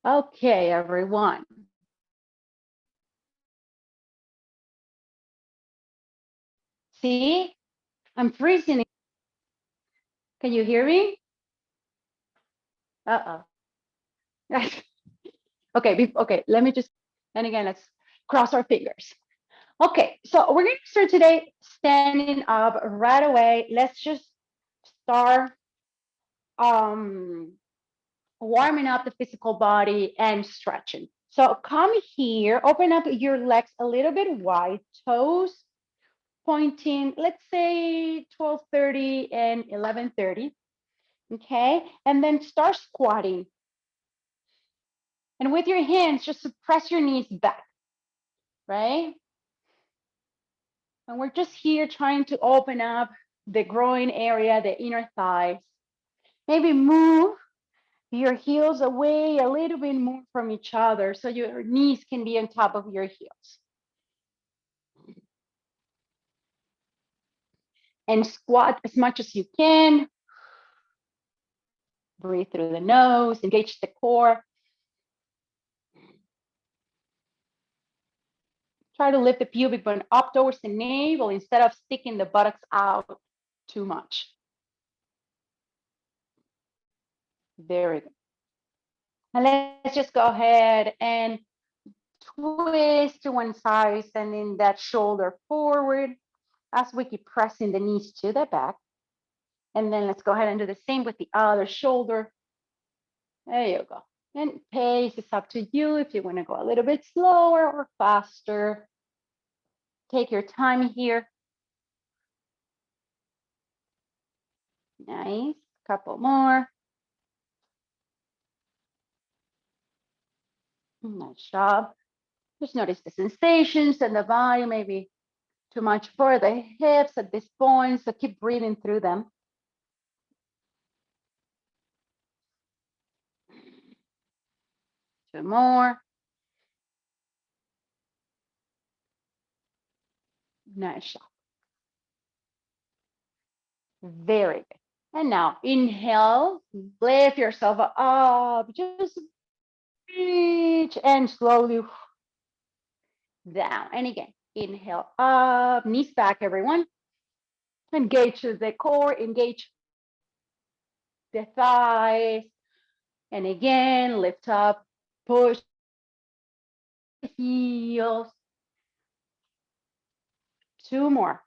Okay, everyone. See, I'm freezing. Can you hear me? Uh-oh. Okay, let me just, and again, let's cross our fingers. Okay, so we're going to start today standing up right away. Let's just start um, warming up the physical body and stretching. So come here, open up your legs a little bit wide, toes pointing, let's say 12:30 and 11:30. Okay, and then start squatting. And with your hands, just press your knees back, right? And we're just here trying to open up the groin area, the inner thighs. Maybe move your heels away a little bit more from each other so your knees can be on top of your heels. And squat as much as you can. Breathe through the nose, engage the core. Try to lift the pubic bone up towards the navel instead of sticking the buttocks out too much. Very good. And let's just go ahead and twist to one side, sending that shoulder forward as we keep pressing the knees to the back. And then let's go ahead and do the same with the other shoulder. There you go. And pace is up to you if you want to go a little bit slower or faster. Take your time here. Nice. Couple more. Nice job. Just notice the sensations in the body, maybe too much for the hips at this point, so keep breathing through them. Two more. Nice job. Very good. And now inhale, lift yourself up, just reach and slowly down. And again, inhale up, knees back, everyone. Engage the core, engage the thighs. And again, lift up, push the heels. Two more.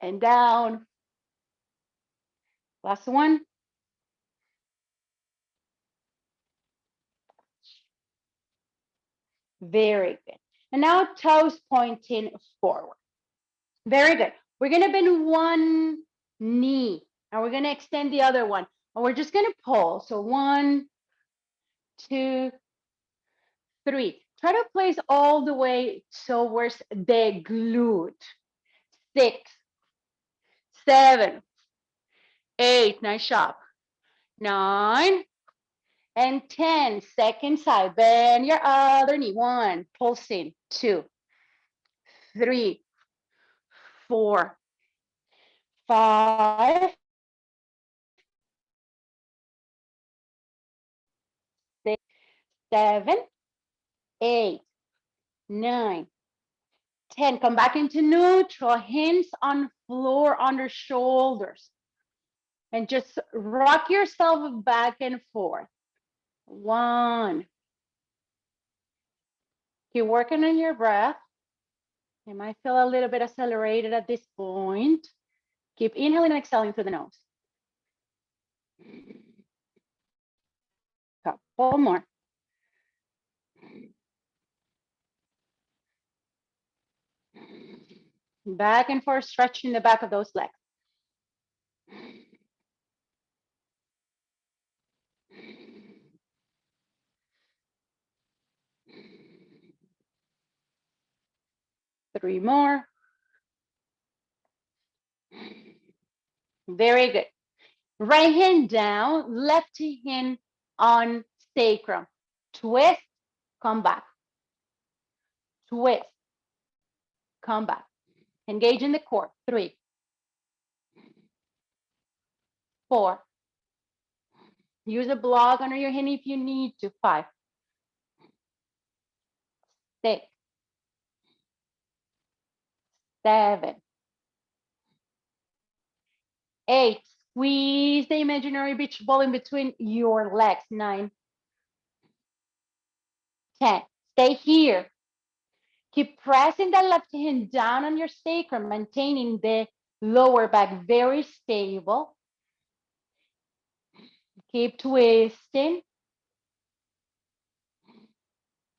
And down. Last one. Very good. And now toes pointing forward. Very good. We're going to bend one knee and we're going to extend the other one. And we're just going to pull. So 1, 2, 3. Try to place all the way towards the glute. 6, 7, 8. Nice job. 9 and 10. Second side. Bend your other knee. 1. Pulsing. 2, 3, 4, 5, 6, 7, 8, 9, 10. Come back into neutral. Hands on floor under shoulders. And just rock yourself back and forth. 1. Keep working on your breath. You might feel a little bit accelerated at this point. Keep inhaling and exhaling through the nose. Couple more. Back and forth, stretching the back of those legs. Three more. Very good. Right hand down, left hand on sacrum. Twist, come back. Twist, come back. Engage in the core. 3, 4. Use a block under your hand if you need to. 5, 6, 7, 8. Squeeze the imaginary beach ball in between your legs. 9, 10. Stay here. Keep pressing that left hand down on your sacrum, maintaining the lower back very stable. Keep twisting.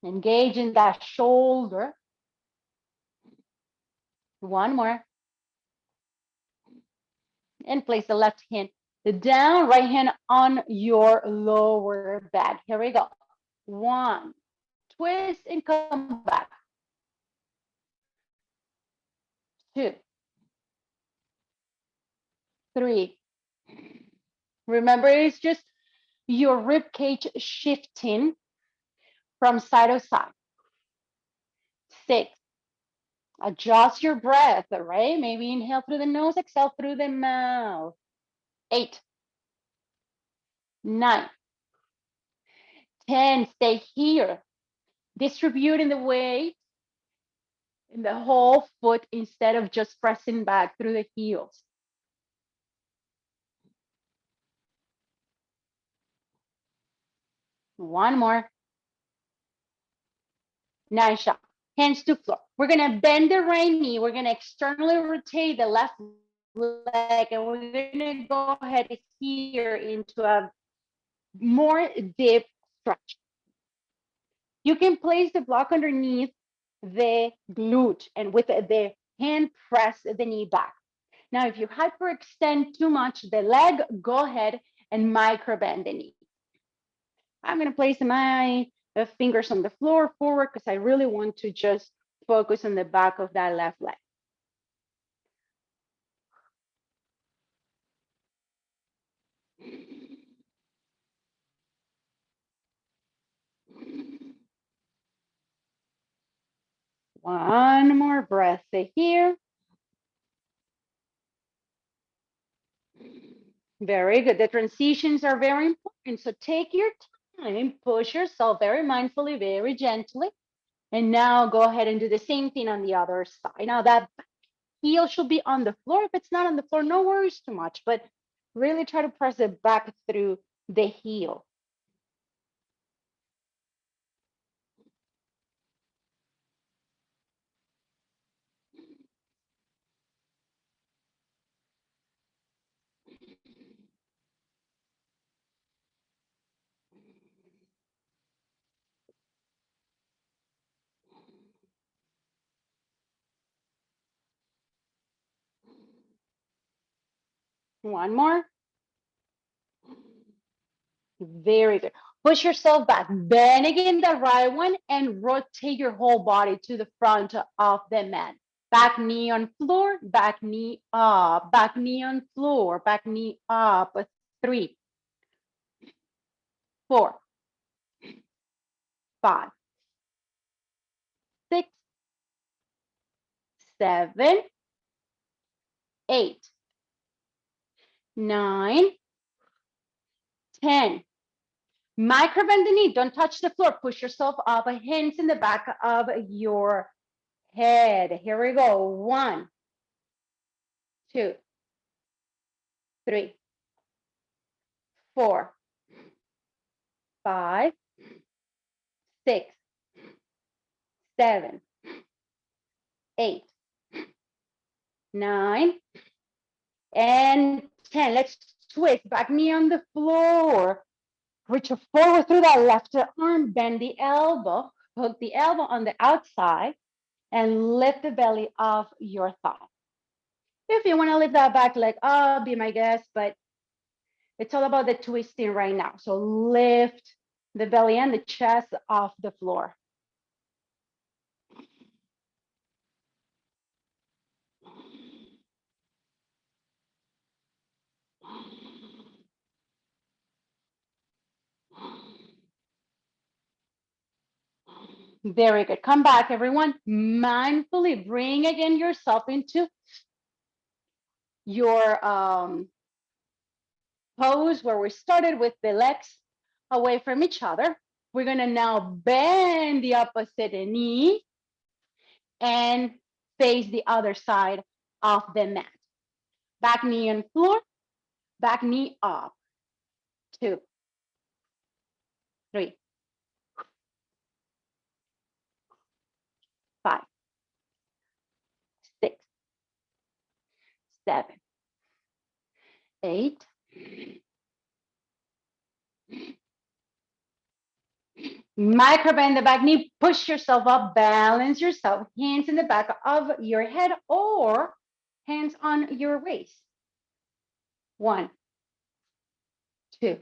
Engaging that shoulder. 1 more. And place the left hand down, right hand on your lower back. Here we go. 1. Twist and come back. 2, 3. Remember, it's just your rib cage shifting from side to side. 6. Adjust your breath, right? Maybe inhale through the nose, exhale through the mouth. 8, 9, 10. Stay here. Distributing the weight in the whole foot instead of just pressing back through the heels. 1 more. Nice shot. Hands to floor. We're going to bend the right knee. We're going to externally rotate the left leg, and we're going to go ahead here into a more deep stretch. You can place the block underneath the glute and with the hand press the knee back. Now, if you hyperextend too much the leg, go ahead and micro bend the knee. I'm going to place my fingers on the floor forward because I really want to just focus on the back of that left leg. One more breath here. Very good. The transitions are very important. So take your time, push yourself very mindfully, very gently. And now go ahead and do the same thing on the other side. Now that heel should be on the floor. If it's not on the floor, no worries too much, but really try to press it back through the heel. One more. Very good. Push yourself back. Bend again the right one and rotate your whole body to the front of the mat. Back knee on floor, back knee up, back knee on floor, back knee up. 3, 4, 5, 6, 7, 8, 9, 10. Micro bend the knee. Don't touch the floor. Push yourself up. Hands in the back of your head. Here we go. 1, 2, 3, 4, 5, 6, 7, 8, 9, and 10. Let's twist. Back knee on the floor. Reach forward through that left arm. Bend the elbow. Hook the elbow on the outside and lift the belly off your thigh. If you want to lift that back leg up, be my guest, but it's all about the twisting right now. So lift the belly and the chest off the floor. Very good. Come back, everyone. Mindfully bring again yourself into your pose where we started with the legs away from each other. We're gonna now bend the opposite knee and face the other side of the mat. Back knee on floor, back knee up. 2, 3, 5, 6, 7, 8. Micro bend the back knee, push yourself up, balance yourself, hands in the back of your head or hands on your waist. 1, 2,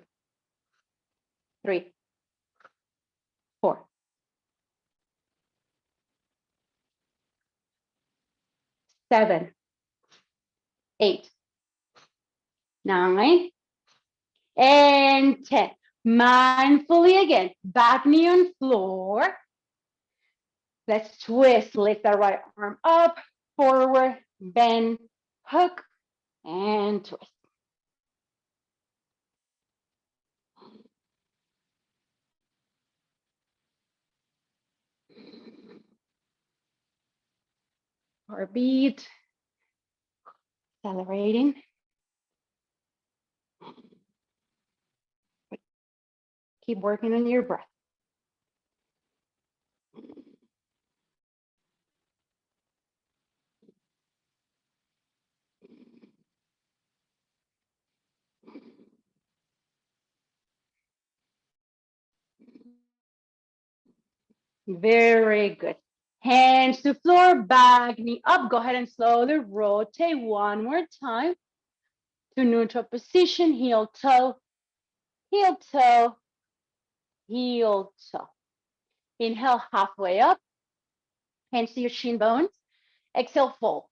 3, 4, 7, 8, 9, and 10. Mindfully again, back knee on floor. Let's twist, lift the right arm up, forward, bend, hook, and twist. Heartbeat, accelerating. Keep working on your breath. Very good. Hands to floor, back knee up. Go ahead and slowly rotate one more time to neutral position, heel toe, heel toe, heel toe. Inhale halfway up, hands to your shin bones. Exhale, fold.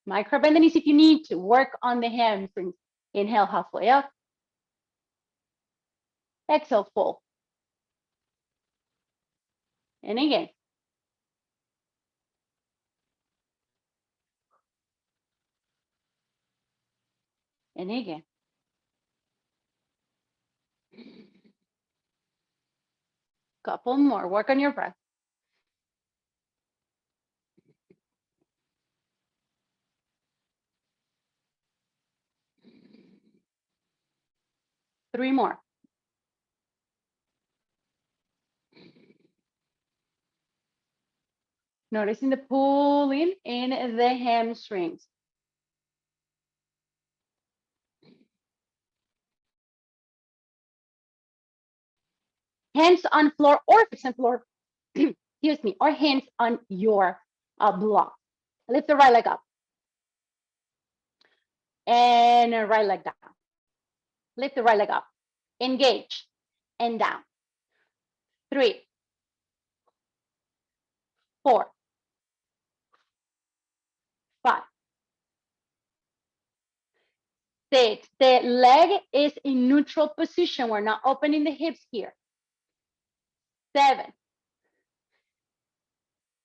Micro bend the knees if you need to. Work on the hamstrings. Inhale halfway up. Exhale, fold. And again. And again. Couple more. Work on your breath. Three more. Noticing the pulling in the hamstrings. Hands on floor or fix on floor, excuse me, or hands on your block. Lift the right leg up. And right leg down. Lift the right leg up. Engage and down. 3, 4, 5, 6. The leg is in neutral position. We're not opening the hips here. 7,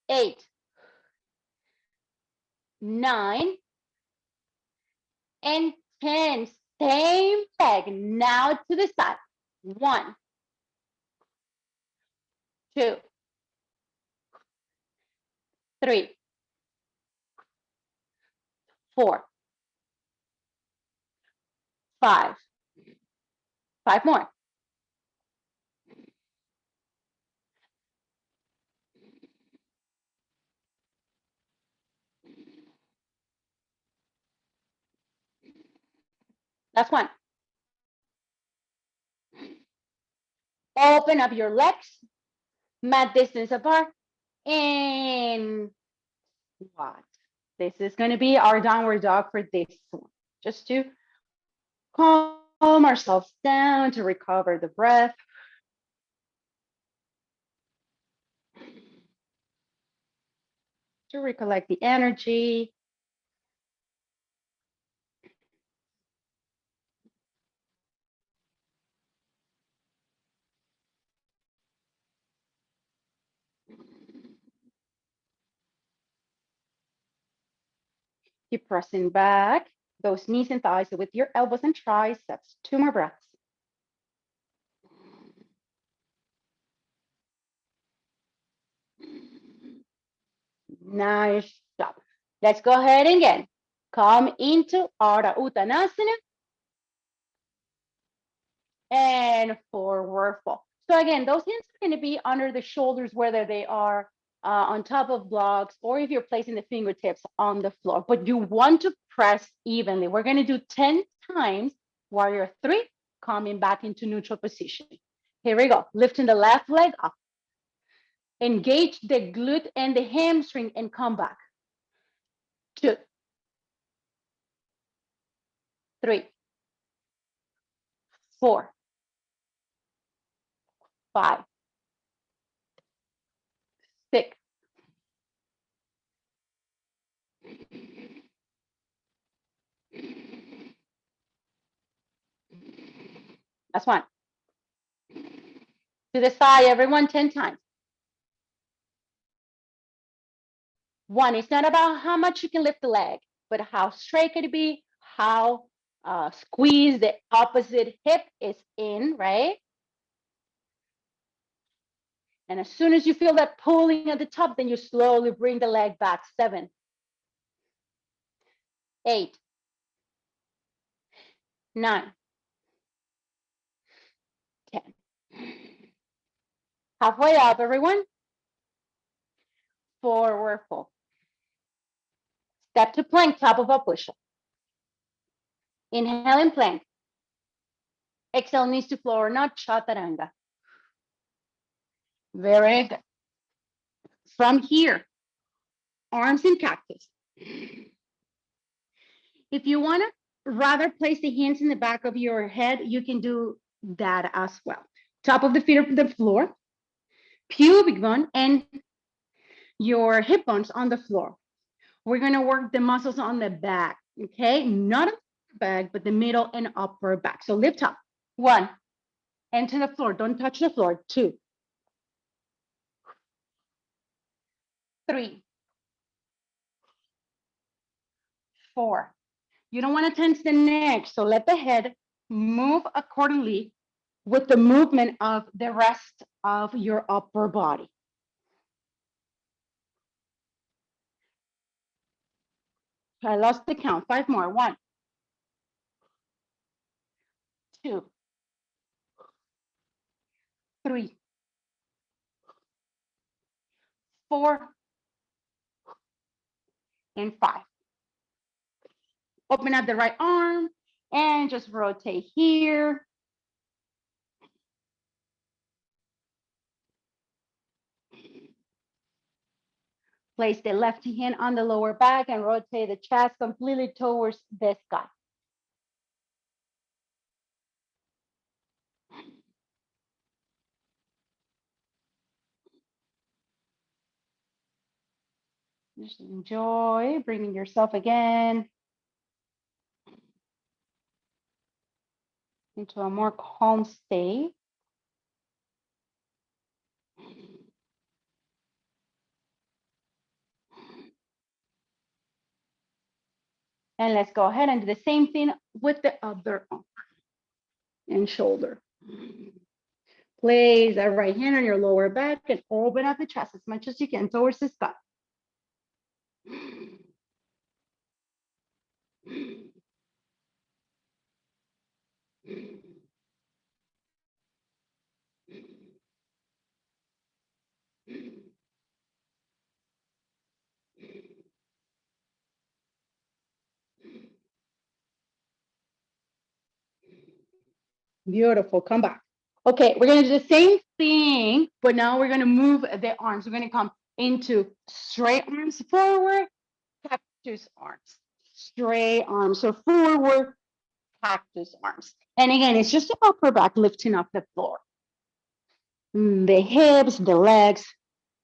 8, 9, and 10. Same leg. Now to the side. 1, 2, 3, 4, 5. 5 more. Last one. Open up your legs, mat distance apart, and squat. This is going to be our downward dog for this one. Just to calm ourselves down, to recover the breath. To recollect the energy. Keep pressing back. those knees and thighs with your elbows and triceps. 2 more breaths. Nice job. Let's go ahead again. Come into Ardha Uttanasana and forward fold. So again, those hands are going to be under the shoulders, whether they are on top of blocks or if you're placing the fingertips on the floor. But you want to press evenly. We're going to do 10 times, warrior 3, coming back into neutral position. Here we go. Lifting the left leg up. Engage the glute and the hamstring and come back. 2, 3, 4, 5, 6. That's 1. To the side, everyone, 10 times. 1, it's not about how much you can lift the leg, but how straight can it be, how squeeze the opposite hip is in, right? And as soon as you feel that pulling at the top, then you slowly bring the leg back. 7, 8, 9, 10. Halfway up, everyone. Forward fold. Step to plank, top of a push-up. Inhale in plank. Exhale, knees to floor, not chaturanga. Very good. From here, arms in cactus. If you want to rather place the hands in the back of your head, you can do that as well. Top of the feet on the floor, pubic bone and your hip bones on the floor. We're going to work the muscles on the back, okay? Not on the back, but the middle and upper back. So lift up. 1, and to the floor. Don't touch the floor. 2, 3, 4. You don't want to tense the neck, so let the head move accordingly with the movement of the rest of your upper body. I lost the count. 5 more. 1, 2, 3, 4, and 5. Open up the right arm and just rotate here. Place the left hand on the lower back and rotate the chest completely towards the sky. Just enjoy bringing yourself again into a more calm state. And let's go ahead and do the same thing with the other arm and shoulder. Place that right hand on your lower back and open up the chest as much as you can towards the sky. Beautiful. Come back. Okay, we're going to do the same thing, but now we're going to move the arms. We're going to come into straight arms forward, cactus arms, straight arms. So forward, cactus arms. And again, it's just the upper back lifting off the floor. The hips, the legs,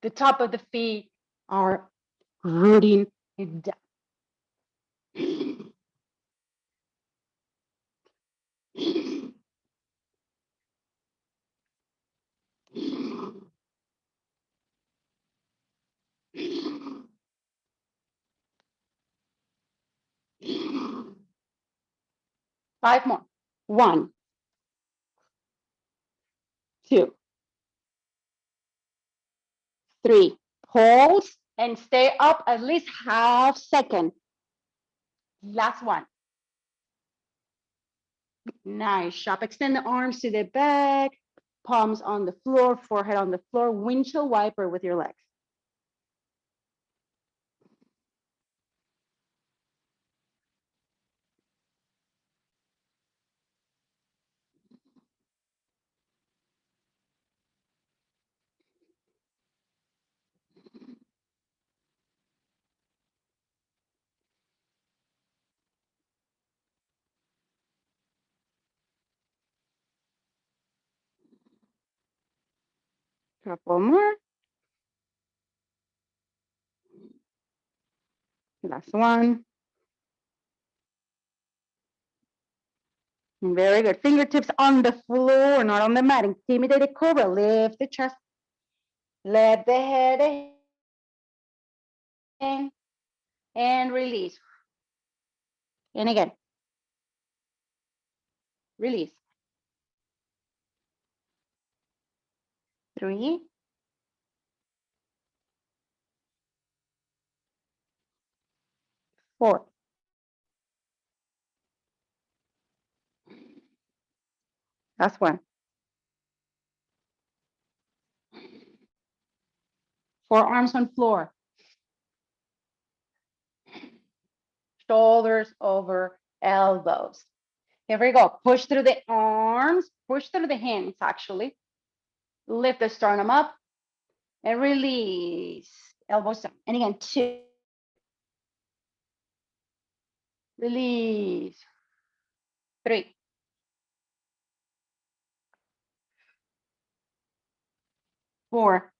the top of the feet are rooting it down. 5 more. 1, 2, 3. Pulse and stay up at least half second. Last one. Nice job. Extend the arms to the back, palms on the floor, forehead on the floor, windshield wiper with your legs. Couple more. Last one. Very good. Fingertips on the floor, not on the mat. Intimidated cobra. Lift the chest. Let the head hang. And release. And again. Release. 3. 4. Last one. Forearms on floor. Shoulders over elbows. Here we go. Push through the arms, push through the hands, actually. Lift the sternum up and release. Elbows down. And again, 2. Release. 3. 4.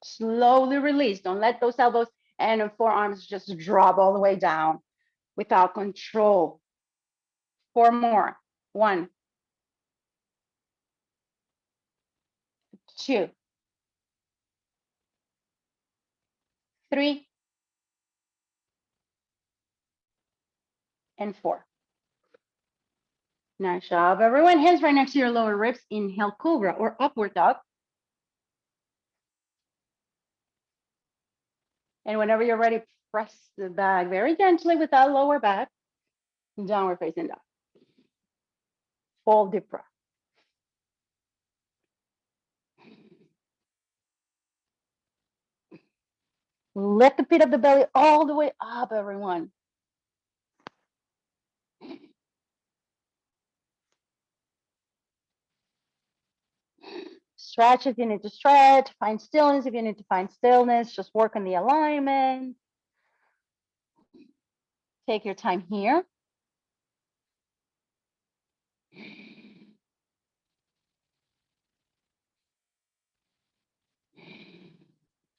Slowly release. Don't let those elbows and forearms just drop all the way down without control. 4 more. 1, 2, 3, and 4. Nice job, everyone. Hands right next to your lower ribs. Inhale, cobra or upward dog. And whenever you're ready, press the back very gently with that lower back. Downward facing dog. Full deep breath. Lift the pit of the belly all the way up, everyone. Stretch if you need to stretch. Find stillness if you need to find stillness. Just work on the alignment. Take your time here.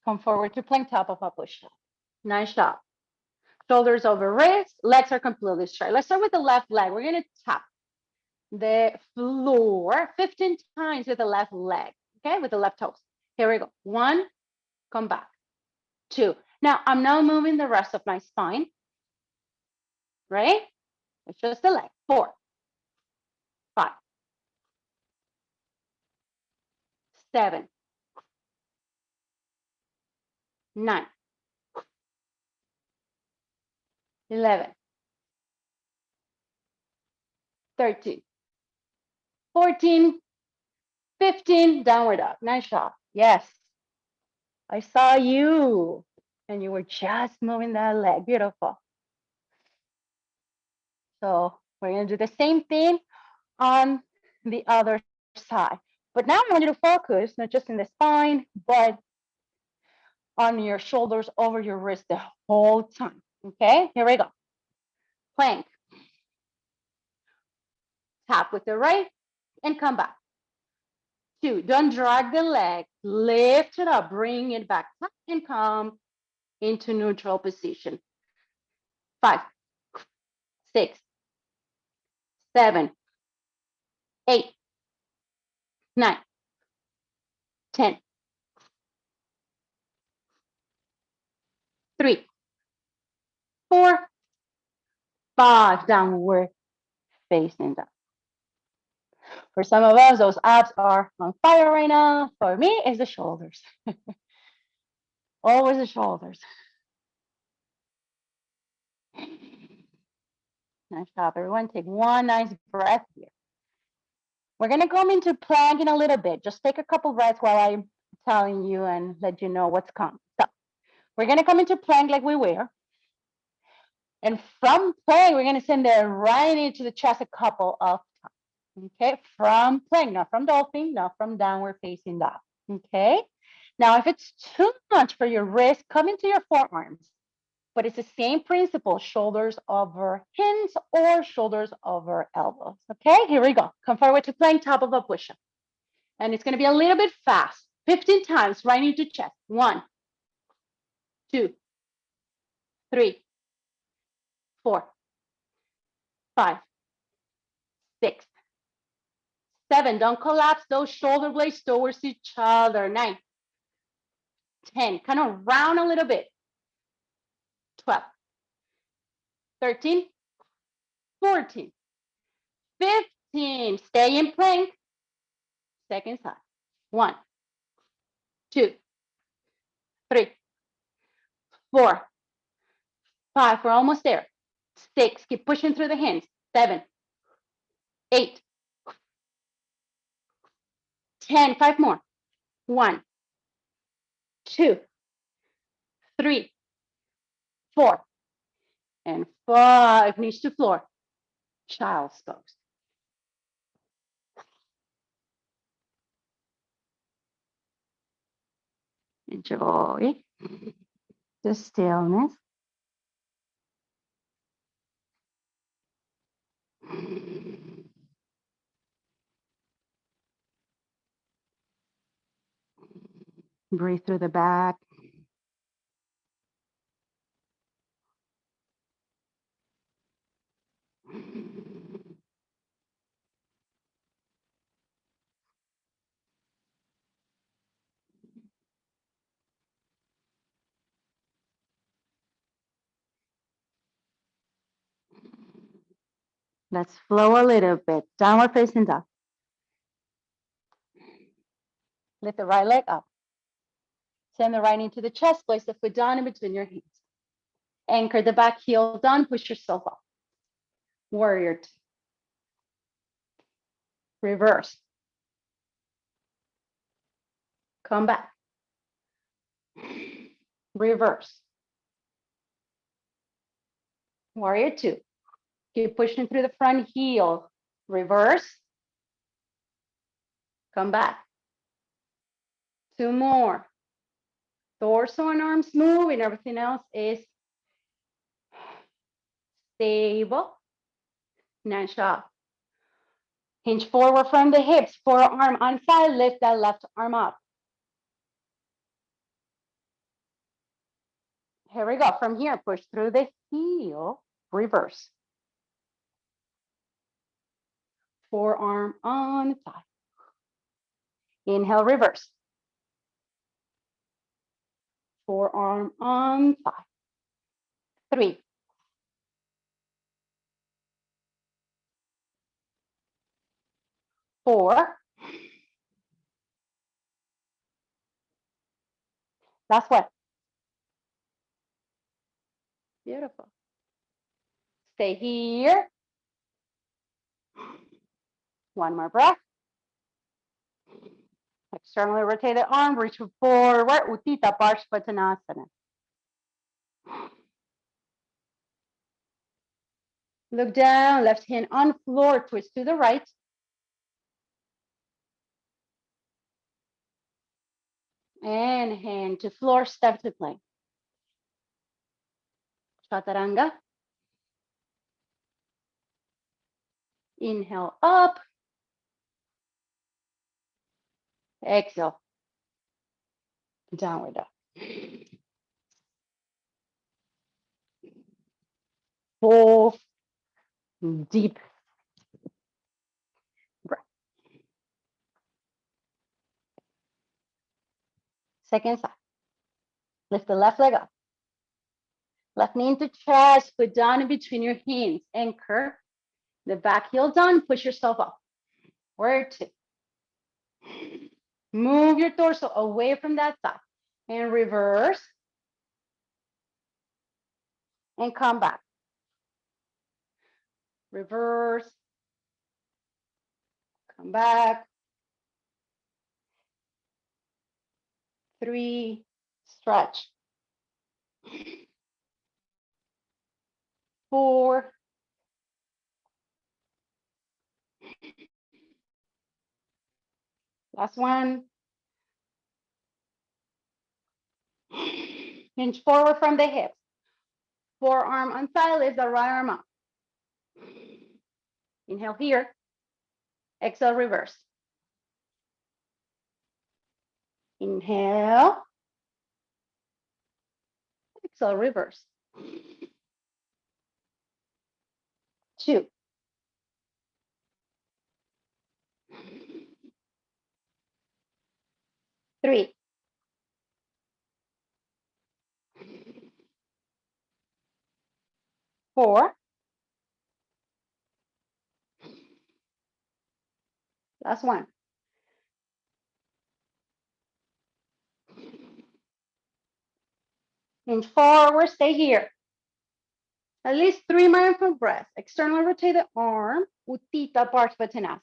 Come forward to plank, top of a push-up. Nice job. Shoulders over wrists. Legs are completely straight. Let's start with the left leg. We're going to tap the floor 15 times with the left leg, okay, with the left toes. Here we go. 1, come back. 2. Now, I'm now moving the rest of my spine, right? It's just the leg. 4, 5, 7, 9, 11, 13, 14, 15, downward dog. Nice job. Yes. I saw you. And you were just moving that leg. Beautiful. So we're going to do the same thing on the other side. But now I want you to focus not just in the spine, but on your shoulders over your wrist the whole time. Okay, here we go. Plank. Tap with the right and come back. 2, don't drag the leg. Lift it up, bring it back. Tap and come into neutral position. 5, 6, 7, 8, 9, 10, 3, 4, 5, downward facing dog. For some of us, those abs are on fire right now. For me, it's the shoulders. Always the shoulders. Nice job, everyone. Take one nice breath here. We're going to come into plank in a little bit. Just take a couple breaths while I'm telling you and let you know what's coming. So we're going to come into plank like we were. And from plank, we're going to send it right into the chest a couple of times. Okay, from plank, not from dolphin, not from downward facing dog. Okay, now if it's too much for your wrist, come into your forearms. But it's the same principle, shoulders over hands or shoulders over elbows. Okay, here we go. Come forward to plank, top of a push-up. And it's going to be a little bit fast. 15 times right into chest. 1, 2, 3, 4, 5, 6, 7. Don't collapse those shoulder blades towards each other. 9, 10. Kind of round a little bit. 12, 13, 14, 15. Stay in plank. Second side. 1, 2, 3, 4, 5. We're almost there. 6. Keep pushing through the hands. 7, 8, 10. 5 more. 1, 2, 3, 4, and 5. Knees to floor. Child's pose. Enjoy the stillness. Breathe through the back. Let's flow a little bit. Downward facing dog. Lift the right leg up. Send the right knee to the chest. Place the foot down in between your hands. Anchor the back heel down. Push yourself up. Warrior 2. Reverse. Come back. Reverse. Warrior 2. Keep pushing through the front heel. Reverse. Come back. 2 more. Torso and arms move and everything else is stable. Nice job. Hinge forward from the hips. Forearm on side. Lift that left arm up. Here we go. From here, push through the heel. Reverse. Forearm on side. Inhale, reverse. Forearm on side. 3, 4. Last one. Beautiful. Stay here. One more breath. Externally rotate the arm, reach forward. Utthita Parshvattanasana. Look down, left hand on floor, twist to the right. And hand to floor, step to plank. Chaturanga. Inhale up. Exhale. Downward dog. Full, deep breath. Second side. Lift the left leg up. Left knee into chest, foot down in between your hands. Anchor. The back heel down, push yourself up. Where to? Move your torso away from that side. And reverse. And come back. Reverse. Come back. 3, stretch. 4, last one. Hinge forward from the hips. Forearm on side, lift the right arm up. Inhale here. Exhale, reverse. Inhale. Exhale, reverse. 2. 3. 4. Last one. Hinge forward, stay here. At least 3 mindful breaths. Externally rotate the arm. Uttita Parsvatanasana.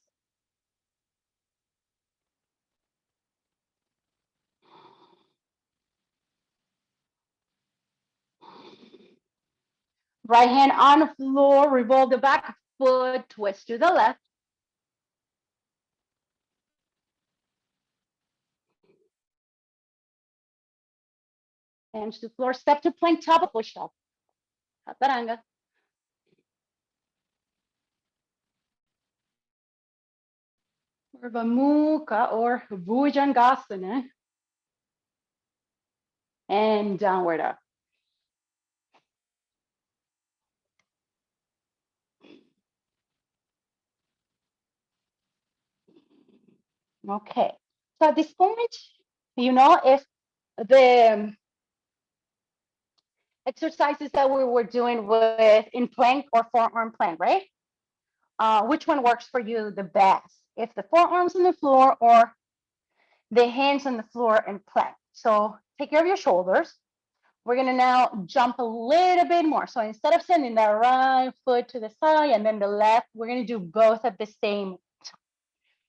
Right hand on the floor, revolve the back foot, twist to the left. Hands to the floor, step to plank, top of push-up. Chaturanga. Urdhva Mukha or Bhujangasana. And downward dog. Okay. So at this point, you know, if the exercises that we were doing with in plank or forearm plank, right? Which one works for you the best? If the forearms on the floor or the hands on the floor and plank. So take care of your shoulders. We're gonna now jump a little bit more. So instead of sending the right foot to the side and then the left, we're gonna do both at the same time.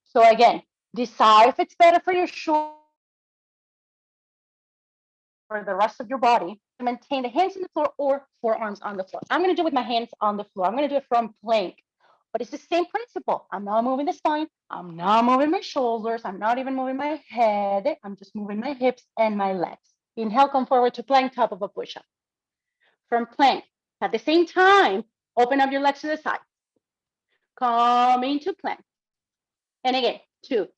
So again, decide if it's better for your shoulder or the rest of your body to maintain the hands on the floor or forearms on the floor. I'm gonna do it with my hands on the floor. I'm gonna do it from plank, but it's the same principle. I'm not moving the spine. I'm not moving my shoulders. I'm not even moving my head. I'm just moving my hips and my legs. Inhale, come forward to plank, top of a push-up. From plank, at the same time, open up your legs to the side. Come into plank. And again, 2,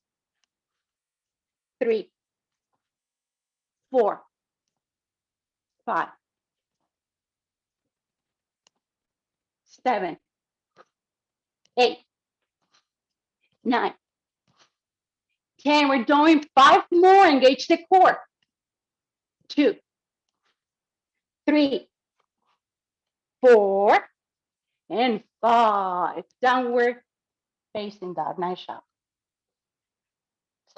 3, 4, 5, 7, 8, 9, 10. We're doing 5 more. Engage the core. 2, 3, 4, and 5. Downward facing dog. Nice job.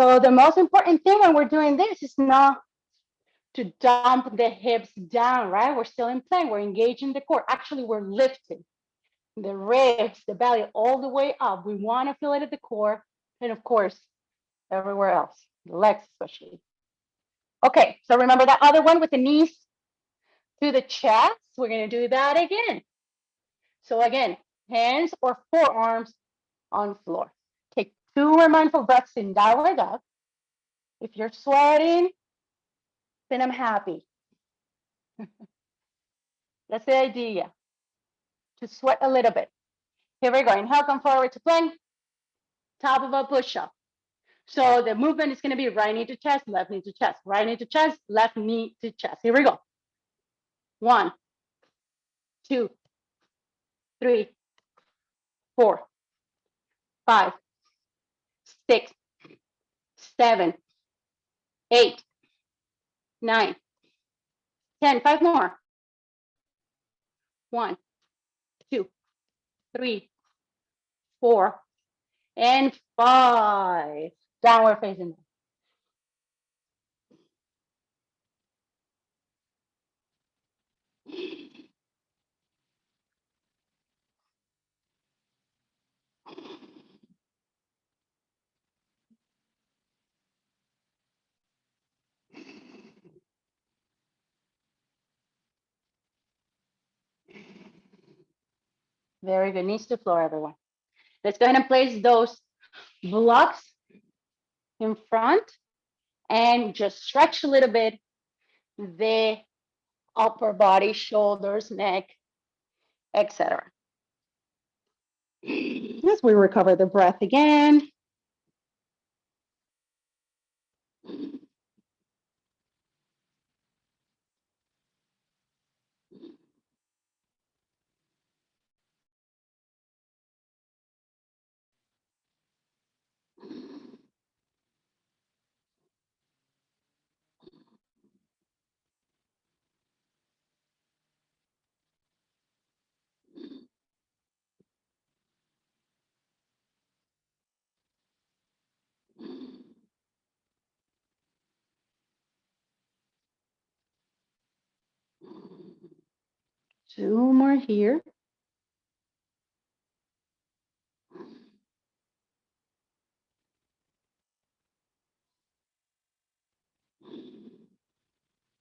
So the most important thing when we're doing this is not to dump the hips down, right? We're still in plank. We're engaging the core. Actually, we're lifting the ribs, the belly, all the way up. We want to feel it at the core, and of course, everywhere else, the legs especially. Okay, so remember that other one with the knees to the chest. We're going to do that again. So again, hands or forearms on floor. Take 2 more mindful breaths in downward dog. If you're sweating, then I'm happy. That's the idea, to sweat a little bit. Here we go. Inhale, come forward to plank, top of a push-up. So the movement is going to be right knee to chest, left knee to chest, right knee to chest, left knee to chest. Here we go. 1, 2, 3, 4, 5, 6, 7, 8, 9, 10. 5 more. 1, 2, 3, 4, and 5. Downward facing dog. Very good. Knees to floor, everyone. Let's go ahead and place those blocks in front and just stretch a little bit the upper body, shoulders, neck, etc. As we recover the breath again. 2 more here.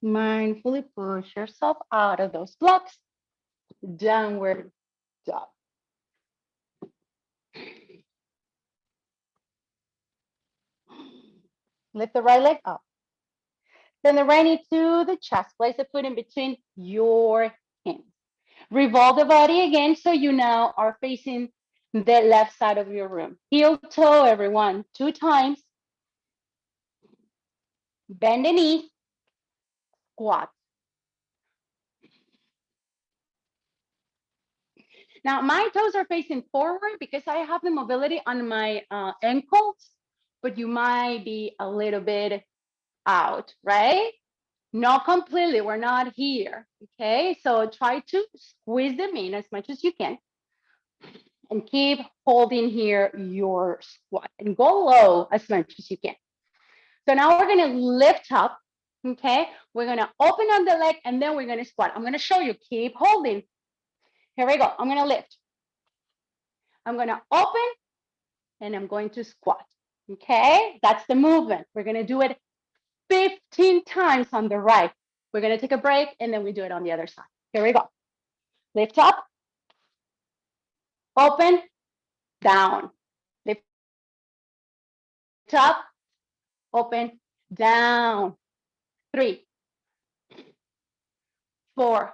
Mindfully push yourself out of those blocks. Downward dog. Lift the right leg up. Send the right knee to the chest. Place the foot in between your hands. Revolve the body again so you now are facing the left side of your room. Heel toe, everyone, 2 times. Bend the knee, squat. Now, my toes are facing forward because I have the mobility on my ankles, but you might be a little bit out, right? Not completely, we're not here, okay? So try to squeeze them in as much as you can and keep holding here your squat and go low as much as you can. So now we're gonna lift up, okay? We're gonna open on the leg and then we're gonna squat. I'm gonna show you, keep holding. Here we go, I'm gonna lift. I'm gonna open and I'm going to squat, okay? That's the movement. We're gonna do it 15 times on the right. We're gonna take a break and then we do it on the other side. Here we go. Lift up, open, down. Lift up, open, down. 3, 4,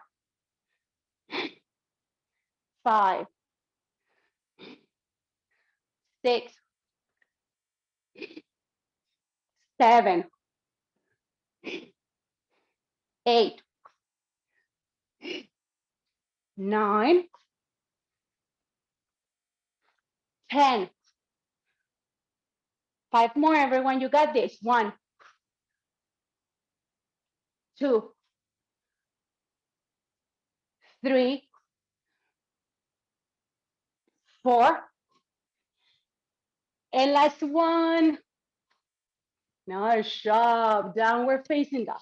5, 6, 7, 8, 9, 10. 5 more, everyone. You got this. 1, 2, 3, 4. And last one. Nice job. Downward facing dog.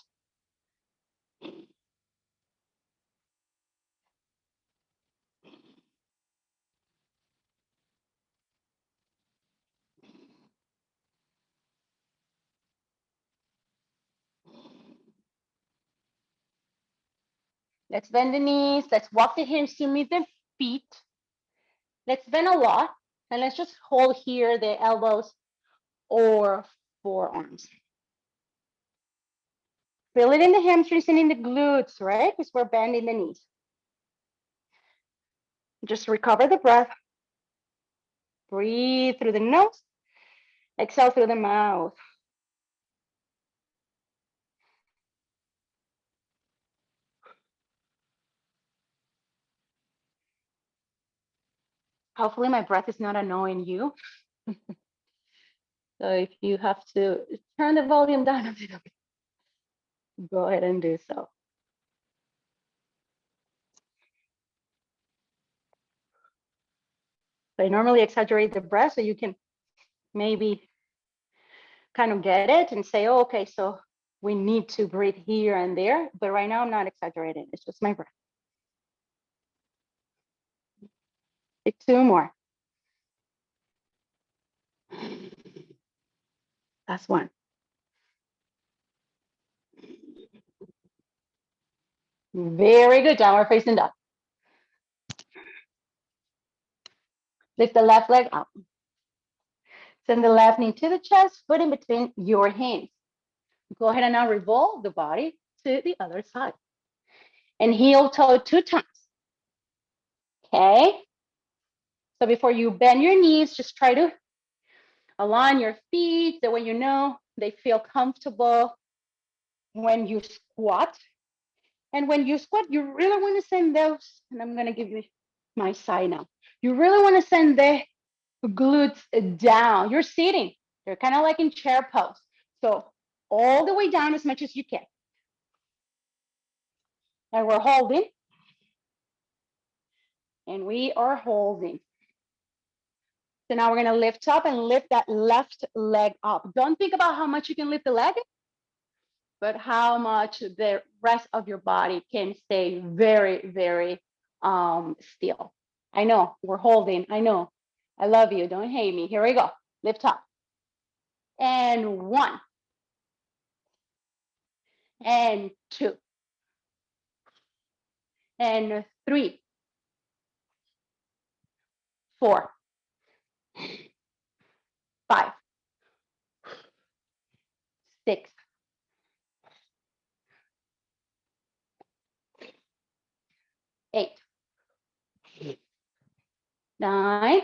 Let's bend the knees. Let's walk the hands to meet the feet. Let's bend a lot. And let's just hold here the elbows or forearms. Feel it in the hamstrings and in the glutes, right? Because we're bending the knees. Just recover the breath. Breathe through the nose. Exhale through the mouth. Hopefully my breath is not annoying you. So if you have to turn the volume down a little bit, go ahead and do so. So I normally exaggerate the breath so you can maybe kind of get it and say, oh, okay, so we need to breathe here and there. But right now I'm not exaggerating. It's just my breath. Take two more. That's one. Very good. Downward facing dog. Lift the left leg up. Send the left knee to the chest, foot in between your hands. Go ahead and now revolve the body to the other side. And heel toe 2 times. Okay. So before you bend your knees, just try to align your feet so when you know they feel comfortable when you squat. And when you squat, you really want to send those, and I'm going to give you my side now. You really want to send the glutes down. You're sitting. You're kind of like in chair pose. So all the way down as much as you can. And we're holding. And we are holding. So now we're going to lift up and lift that left leg up. Don't think about how much you can lift the leg, but how much the rest of your body can stay very, very still. I know we're holding. I know. I love you. Don't hate me. Here we go. Lift up. And 1. And 2. And 3. 4. 5. 6. 8. 9.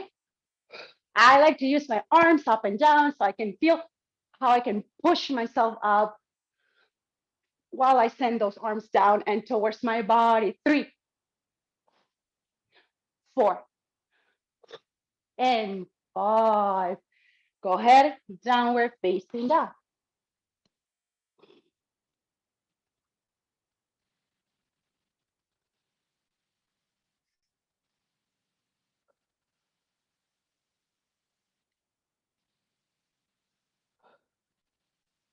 I like to use my arms up and down so I can feel how I can push myself up while I send those arms down and towards my body. 3, 4, and 5. Go ahead, downward facing dog.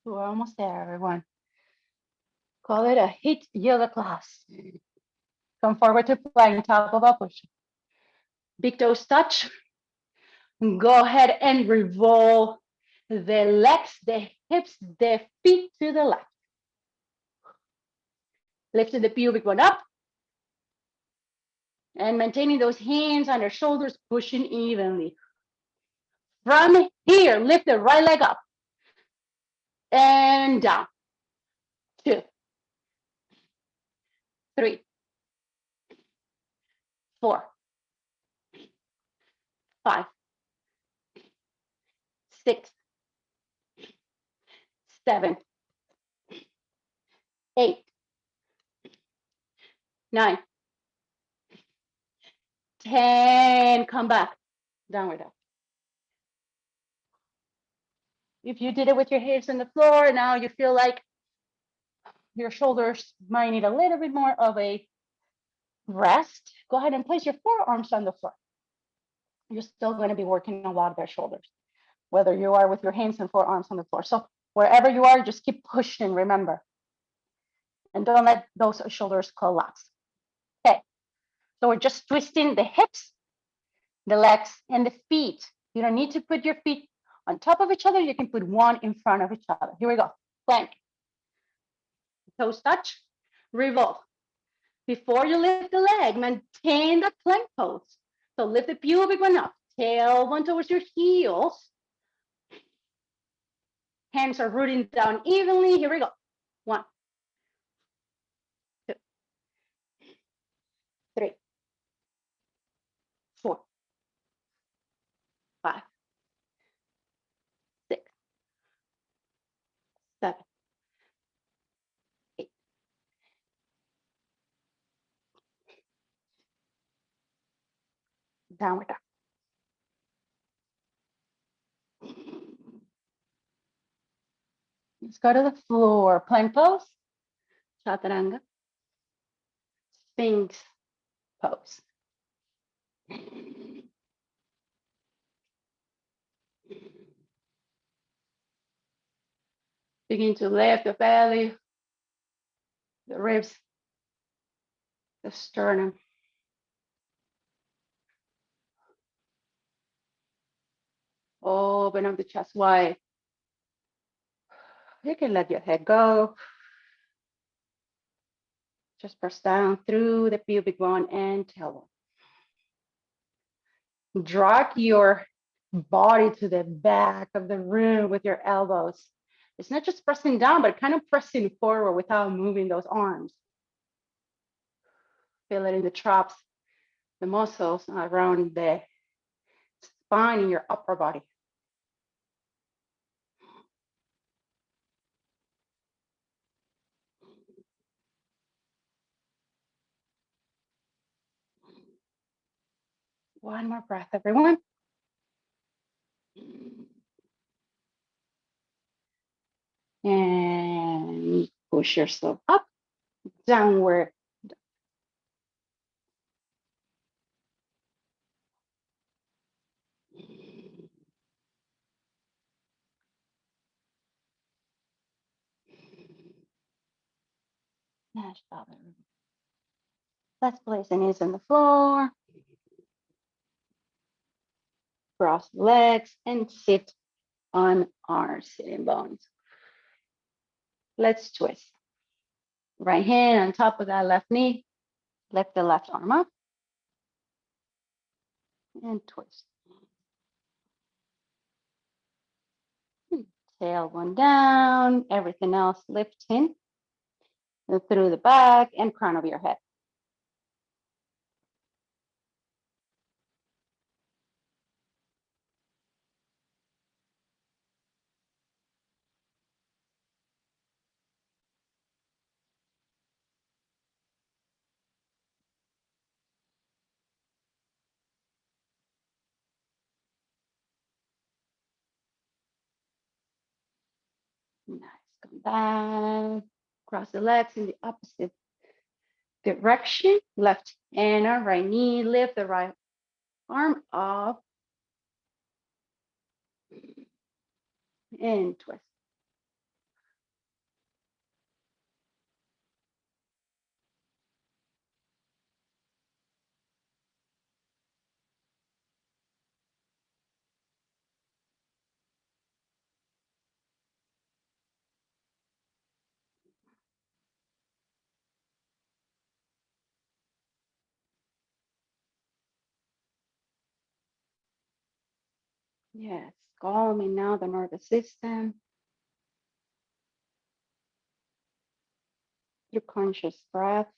We're almost there, everyone. Call it a HIIT yoga class. Come forward to plank, top of a push. Big toes touch. Go ahead and revolve the legs, the hips, the feet to the left. Lifting the pubic bone up. And maintaining those hands on your shoulders, pushing evenly. From here, lift the right leg up. And down. 2, 3, 4, 5, 6, 7, 8, 9, 10. Come back. Downward dog. If you did it with your hips on the floor, now you feel like your shoulders might need a little bit more of a rest. Go ahead and place your forearms on the floor. You're still going to be working a lot of their shoulders, whether you are with your hands and forearms on the floor. So wherever you are, just keep pushing, remember. And don't let those shoulders collapse. Okay, so we're just twisting the hips, the legs, and the feet. You don't need to put your feet on top of each other. You can put one in front of each other. Here we go. Plank. Toes touch. Revolve. Before you lift the leg, maintain the plank pose. So lift the pubic one up. Tailbone towards your heels. Hands are rooting down evenly. Here we go. 1, 2, 3, 4, 5, 6, 7, 8. Downward dog. Let's go to the floor. Plank pose. Chaturanga. Sphinx pose. Begin to lift the belly, the ribs, the sternum. Open up the chest wide. You can let your head go. Just press down through the pubic bone and tailbone. Drag your body to the back of the room with your elbows. It's not just pressing down, but kind of pressing forward without moving those arms. Feel it in the traps, the muscles around the spine in your upper body. One more breath, everyone. And push yourself up, downward. Let's place the knees on the floor. Cross legs and sit on our sitting bones. Let's twist. Right hand on top of that left knee. Lift the left arm up and twist. Tailbone down, everything else lifting through the back and crown of your head. Nice. Come back. Cross the legs in the opposite direction. Left and our right knee. Lift the right arm up and twist. Yes, calming now the nervous system through conscious breath.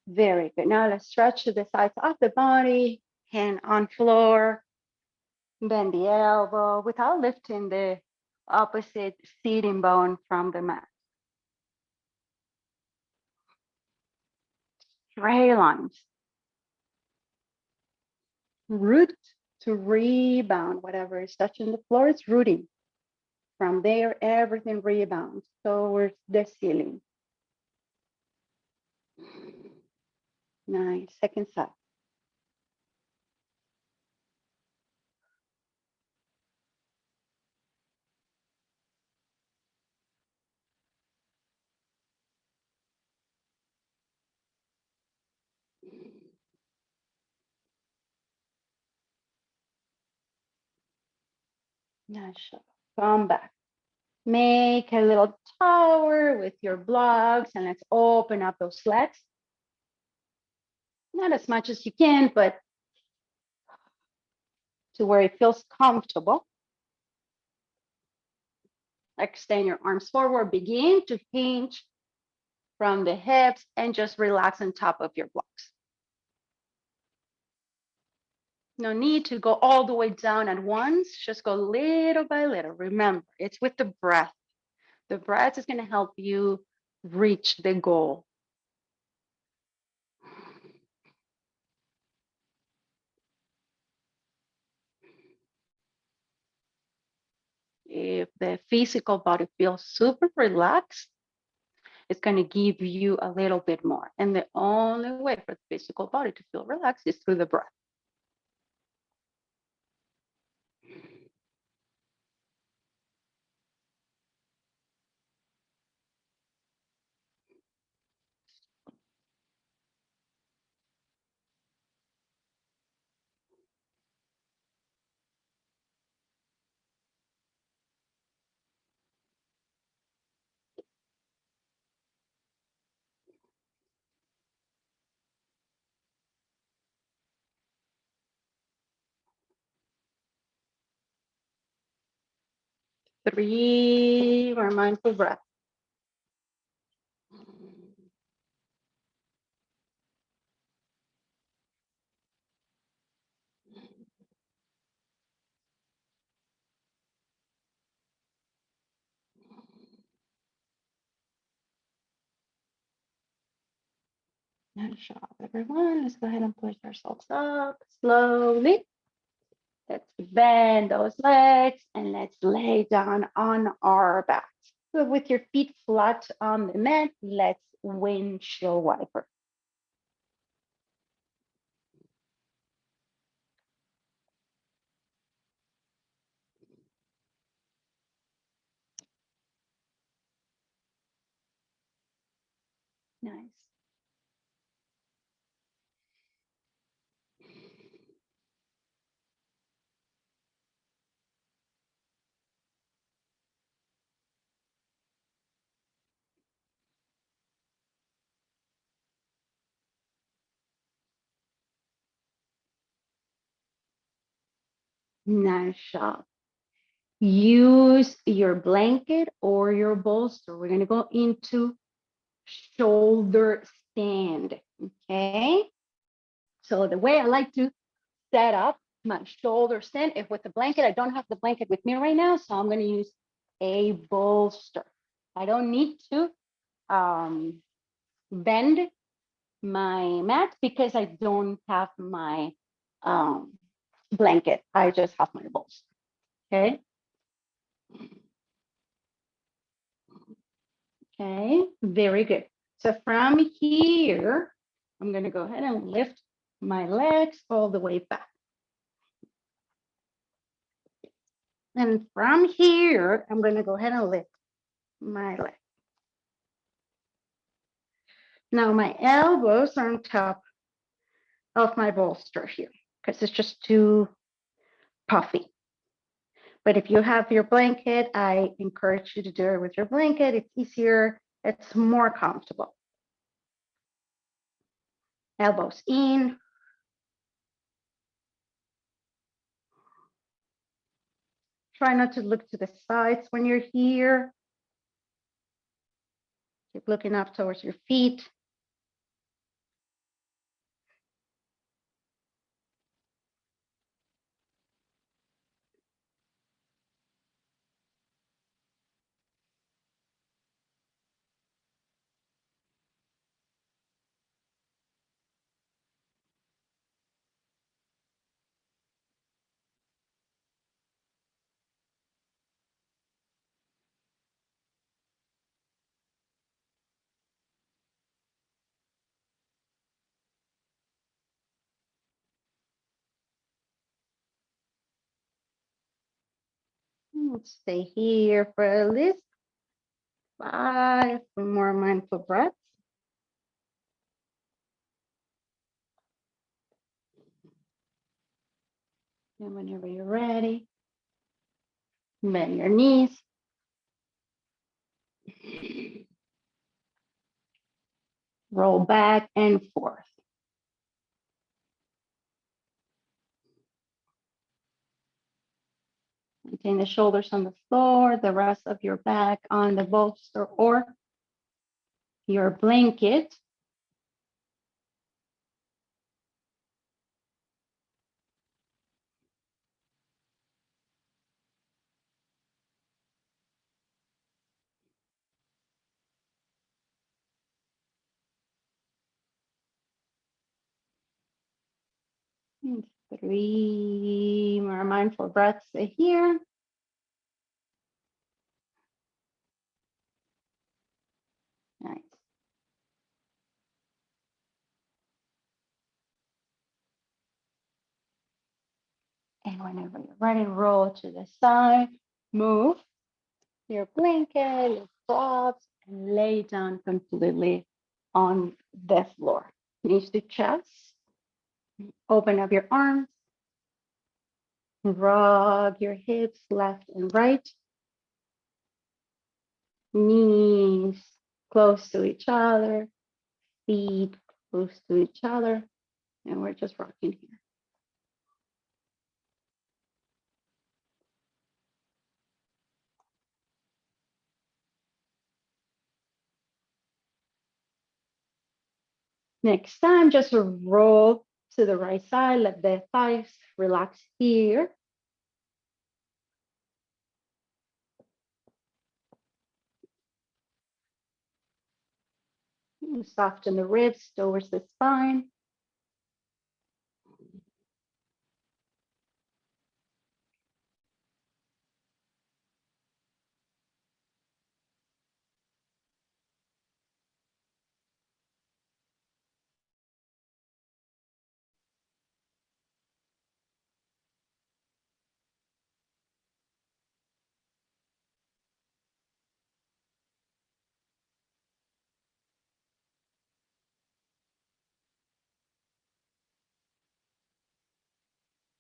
Very good. Now let's stretch to the sides of the body, hand on floor, bend the elbow without lifting the opposite sitting bone from the mat. Straight lines. Root to rebound. Whatever is touching the floor is rooting. From there, everything rebounds towards the ceiling. Nice. Second side. Nice. Come back. Make a little tower with your blocks and let's open up those legs. Not as much as you can, but to where it feels comfortable. Extend your arms forward, begin to hinge from the hips and just relax on top of your blocks. No need to go all the way down at once, just go little by little. Remember, it's with the breath. The breath is going to help you reach the goal. If the physical body feels super relaxed, it's going to give you a little bit more. And the only way for the physical body to feel relaxed is through the breath. 3 more mindful breaths. Nice job, everyone. Let's go ahead and push ourselves up slowly. Let's bend those legs and let's lay down on our backs. So with your feet flat on the mat, let's windshield wiper. Nice. Nice job. Use your blanket or your bolster. We're going to go into shoulder stand. Okay. So the way I like to set up my shoulder stand, if with the blanket, I don't have the blanket with me right now, so I'm going to use a bolster. I don't need to bend my mat because I don't have my blanket. I just have my bolster. Okay. Okay, very good. So from here, I'm going to go ahead and lift my legs all the way back. And from here, I'm going to go ahead and lift my leg. Now my elbows are on top of my bolster here because it's just too puffy. But if you have your blanket, I encourage you to do it with your blanket. It's easier, it's more comfortable. Elbows in. Try not to look to the sides when you're here. Keep looking up towards your feet. Let's stay here for at least 5 more mindful breaths. And whenever you're ready, bend your knees. Roll back and forth. Maintain the shoulders on the floor, the rest of your back on the bolster or your blanket. And 3 more mindful breaths here. Nice. And whenever you're ready, roll to the side, move your blanket, your props, and lay down completely on the floor. Knees to chest. Open up your arms. Rock your hips left and right. Knees close to each other. Feet close to each other. And we're just rocking here. Next time, just roll to the right side. Let the thighs relax here. Soften the ribs towards the spine.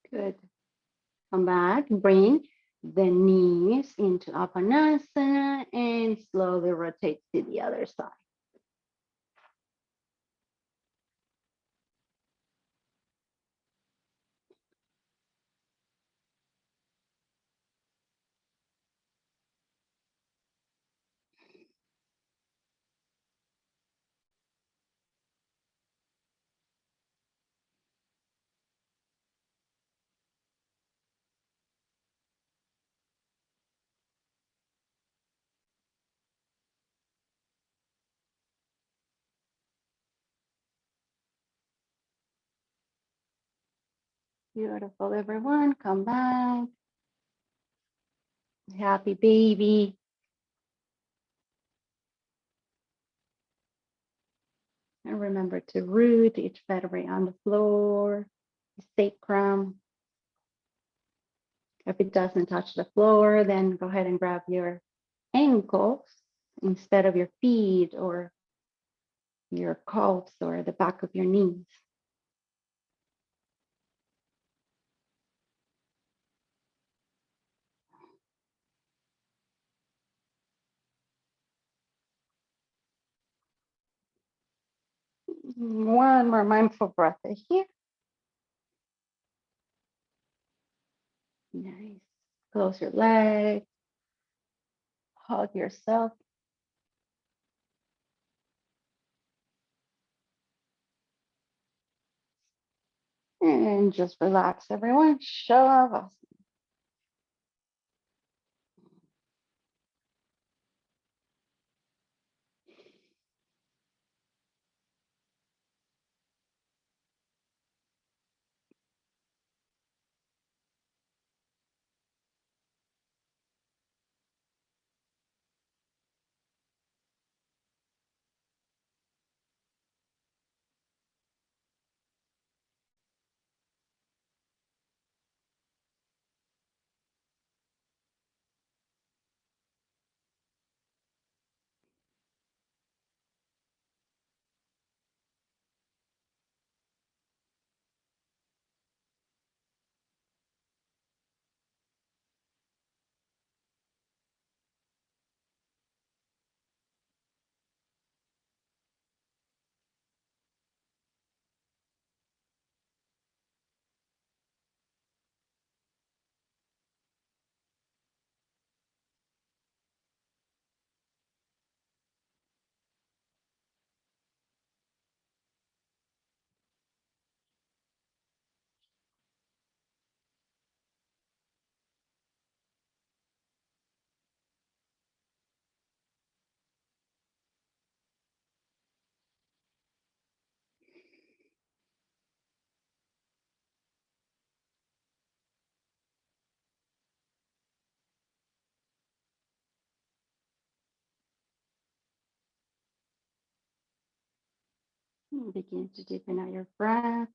Good. Come back, bring the knees into Apanasana and slowly rotate to the other side. Beautiful, everyone. Come back. Happy baby. And remember to root each vertebrae on the floor, sacrum. If it doesn't touch the floor, then go ahead and grab your ankles instead of your feet or your calves or the back of your knees. One more mindful breath here. Nice. Close your legs. Hug yourself. And just relax, everyone. Shavasana. Begin to deepen out your breath.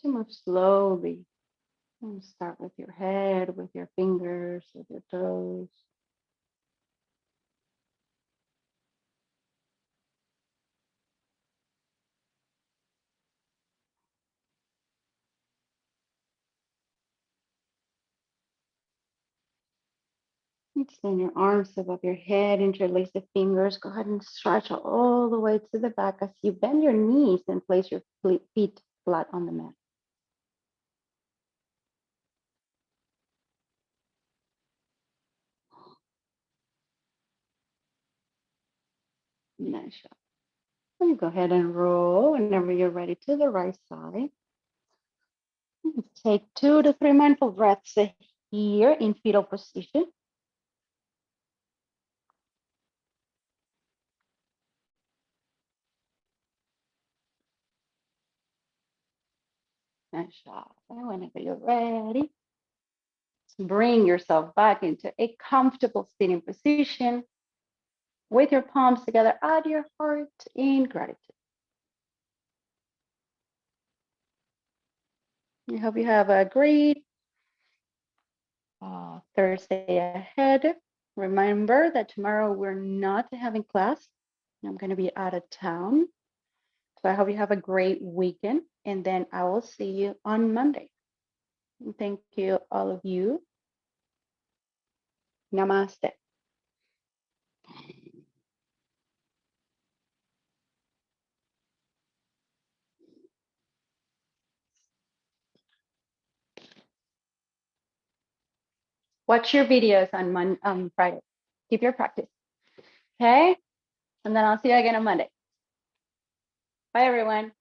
To move slowly. And start with your head, with your fingers, with your toes. Extend your arms above your head, interlace the fingers. Go ahead and stretch all the way to the back as you bend your knees and place your feet flat on the mat. Nice job. Let me go ahead and roll whenever you're ready to the right side. Take 2 to 3 mindful breaths here in fetal position. Nice job. And whenever you're ready, bring yourself back into a comfortable sitting position with your palms together at your heart in gratitude. I hope you have a great Thursday ahead. Remember that tomorrow we're not having class. I'm going to be out of town. So I hope you have a great weekend. And then I will see you on Monday. Thank you, all of you. Namaste. Watch your videos on Friday. Keep your practice. Okay? And then I'll see you again on Monday. Bye, everyone.